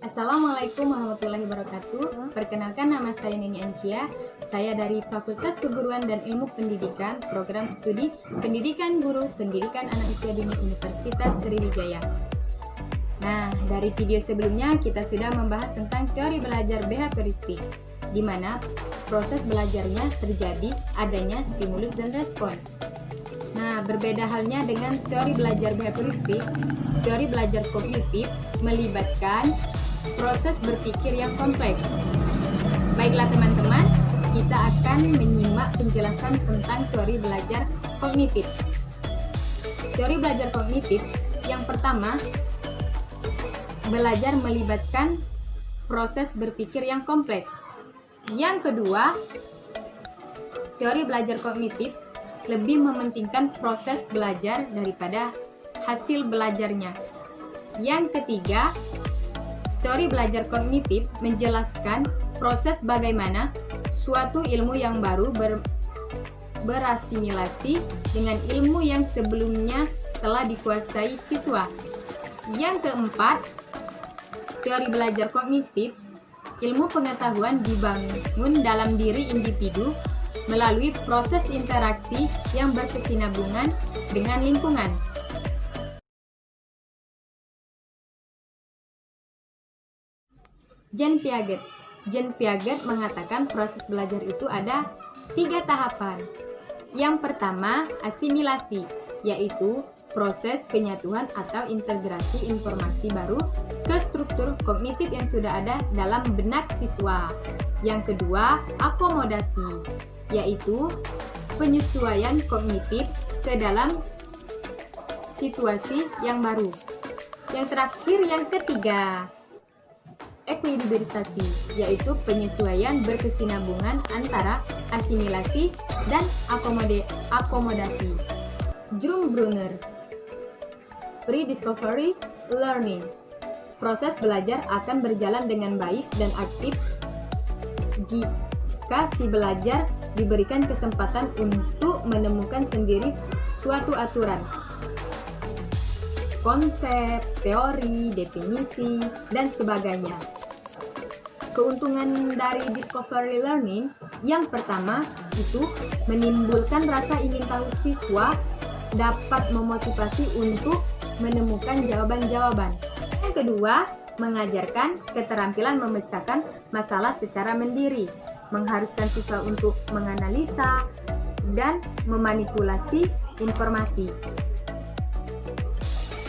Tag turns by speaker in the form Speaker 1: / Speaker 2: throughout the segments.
Speaker 1: Assalamualaikum warahmatullahi wabarakatuh. Perkenalkan, nama saya Nini Ancia. Saya dari Fakultas Keguruan dan Ilmu Pendidikan, Program Studi Pendidikan Guru Pendidikan Anak Usia Dini Universitas Sriwijaya. Nah, dari video sebelumnya kita sudah membahas tentang teori belajar behavioristik, di mana proses belajarnya terjadi adanya stimulus dan respon. Nah, berbeda halnya dengan teori belajar behavioristik, teori belajar kognitif melibatkan proses berpikir yang kompleks. Baiklah teman-teman, kita akan menyimak penjelasan tentang teori belajar kognitif. Teori belajar kognitif yang pertama, belajar melibatkan proses berpikir yang kompleks. Yang kedua, teori belajar kognitif lebih mementingkan proses belajar daripada hasil belajarnya. Yang ketiga, teori belajar kognitif menjelaskan proses bagaimana suatu ilmu yang baru berasimilasi dengan ilmu yang sebelumnya telah dikuasai siswa. Yang keempat, teori belajar kognitif, ilmu pengetahuan dibangun dalam diri individu melalui proses interaksi yang berkesinambungan dengan lingkungan. Jean Piaget mengatakan proses belajar itu ada 3 tahapan. Yang pertama, asimilasi, yaitu proses penyatuan atau integrasi informasi baru ke struktur kognitif yang sudah ada dalam benak siswa. Yang kedua, akomodasi, yaitu penyesuaian kognitif ke dalam situasi yang baru. Yang terakhir, yang ketiga, ekuilibrisasi, yaitu penyesuaian berkesinambungan antara asimilasi dan akomodasi. Jerome Bruner, Pre-Discovery Learning. Proses belajar akan berjalan dengan baik dan aktif jika si belajar diberikan kesempatan untuk menemukan sendiri suatu aturan, konsep, teori, definisi, dan sebagainya. Keuntungan dari discovery learning yang pertama itu menimbulkan rasa ingin tahu siswa, dapat memotivasi untuk menemukan jawaban-jawaban. Yang kedua, mengajarkan keterampilan memecahkan masalah secara mandiri, mengharuskan siswa untuk menganalisa dan memanipulasi informasi.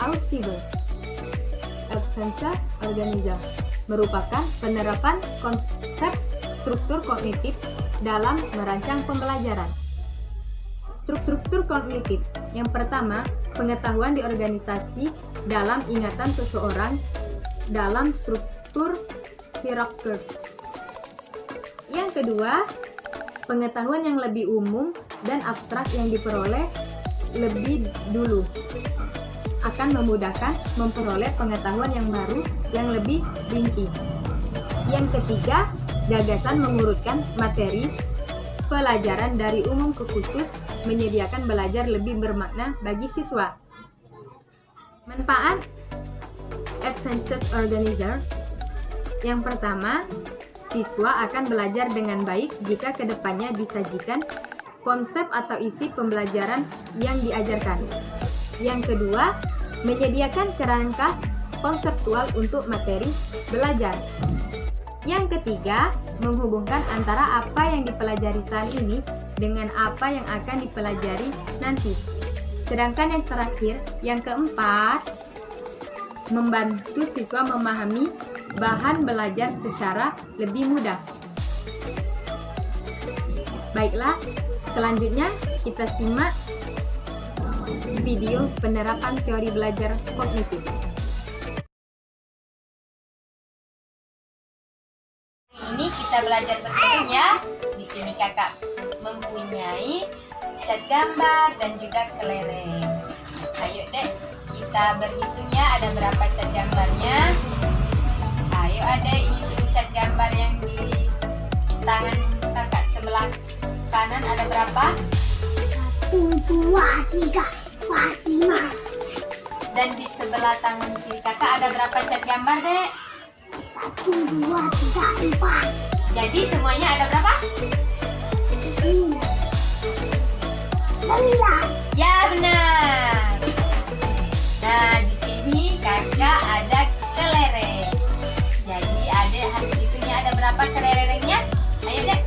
Speaker 1: Austible Advanced Organism merupakan penerapan konsep struktur kognitif dalam merancang pembelajaran. Struktur kognitif yang pertama, pengetahuan di organisasi dalam ingatan seseorang dalam struktur hierarkis. Yang kedua, pengetahuan yang lebih umum dan abstrak yang diperoleh lebih dulu akan memudahkan memperoleh pengetahuan yang baru yang lebih rinci. Yang ketiga, gagasan mengurutkan materi pelajaran dari umum ke khusus menyediakan belajar lebih bermakna bagi siswa. Manfaat Advanced Organizer. Yang pertama, siswa akan belajar dengan baik jika kedepannya disajikan konsep atau isi pembelajaran yang diajarkan. Yang kedua, menyediakan kerangka konseptual untuk materi belajar. Yang ketiga, menghubungkan antara apa yang dipelajari saat ini dengan apa yang akan dipelajari nanti. Sedangkan yang terakhir, yang keempat, membantu siswa memahami bahan belajar secara lebih mudah. Baiklah, selanjutnya kita simak video penerapan teori belajar kognitif.
Speaker 2: Ini kita belajar berhitung ya. Di sini kakak mempunyai cat gambar dan juga kelereng. Ayo dek, kita berhitung ya, ada berapa cat gambarnya. Ayo adek, ini tuh cat gambar yang di tangan kakak sebelah kanan ada berapa?
Speaker 3: 1, 2, 3, 4, 5.
Speaker 2: Dan di sebelah tangan kiri kakak ada berapa cat gambar dek?
Speaker 3: 2, 3, 4.
Speaker 2: Jadi semuanya ada berapa?
Speaker 3: 9.
Speaker 2: Ya, benar. Nah, di sini kakak ada kelereng. Jadi adik harus hitungnya ada berapa kelerengnya? Ayo dek.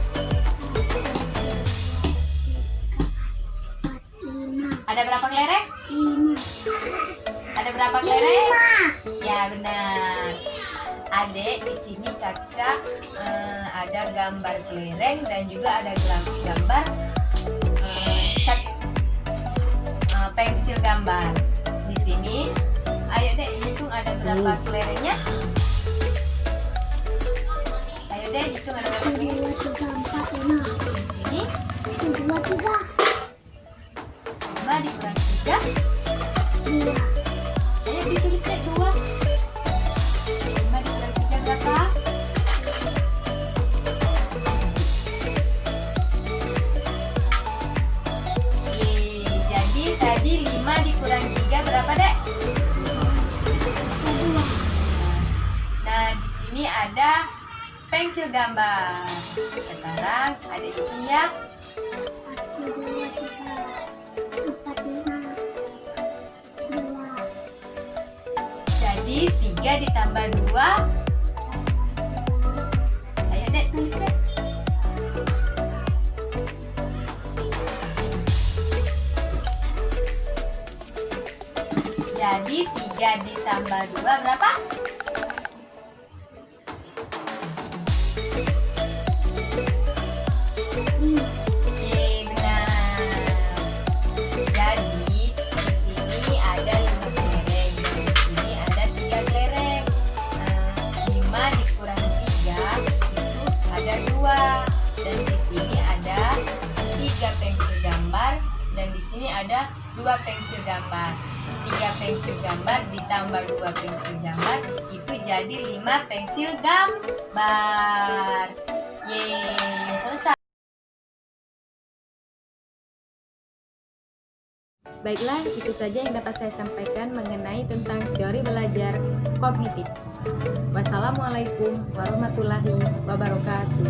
Speaker 3: 5.
Speaker 2: Ada berapa kelereng?
Speaker 3: 5.
Speaker 2: Ada berapa kelereng? Iya, benar. Adek, di sini kakak ada gambar kelereng dan juga ada gambar cat pensil gambar. Di sini, ayo dek hitung ada berapa kelerengnya? Ayo dek hitung ada berapa
Speaker 3: 1,
Speaker 2: kelereng?
Speaker 3: 2, 3, 4, 5.
Speaker 2: Di sini
Speaker 3: 1, 2, 3.
Speaker 2: 5 dikurang 3.
Speaker 3: 2.
Speaker 2: Ayo ditulis dek 2. 5 dikurang 3 berapa? Jadi tadi 5 dikurang 3 berapa dek?
Speaker 3: 2.
Speaker 2: Nah, di sini ada pensil gambar. Sekarang ada hitung ya.
Speaker 3: 1, 2, 3, 4, 5. 2.
Speaker 2: Jadi 3 ditambah 2. Ayo dek tulis dek. Jadi 3 ditambah 2 berapa? Yeay, benar. Jadi di sini ada 5 kelereng, di sini ada 3 kelereng. 5 dikurang 3 itu ada 2, dan di sini ada 3 pensil gambar, dan di sini ada 2 pensil gambar. 3 pensil gambar ditambah 2 pensil gambar itu jadi 5 pensil gambar. Yeay, selesai.
Speaker 1: Baiklah, itu saja yang dapat saya sampaikan mengenai tentang teori belajar kognitif. Wassalamualaikum warahmatullahi wabarakatuh.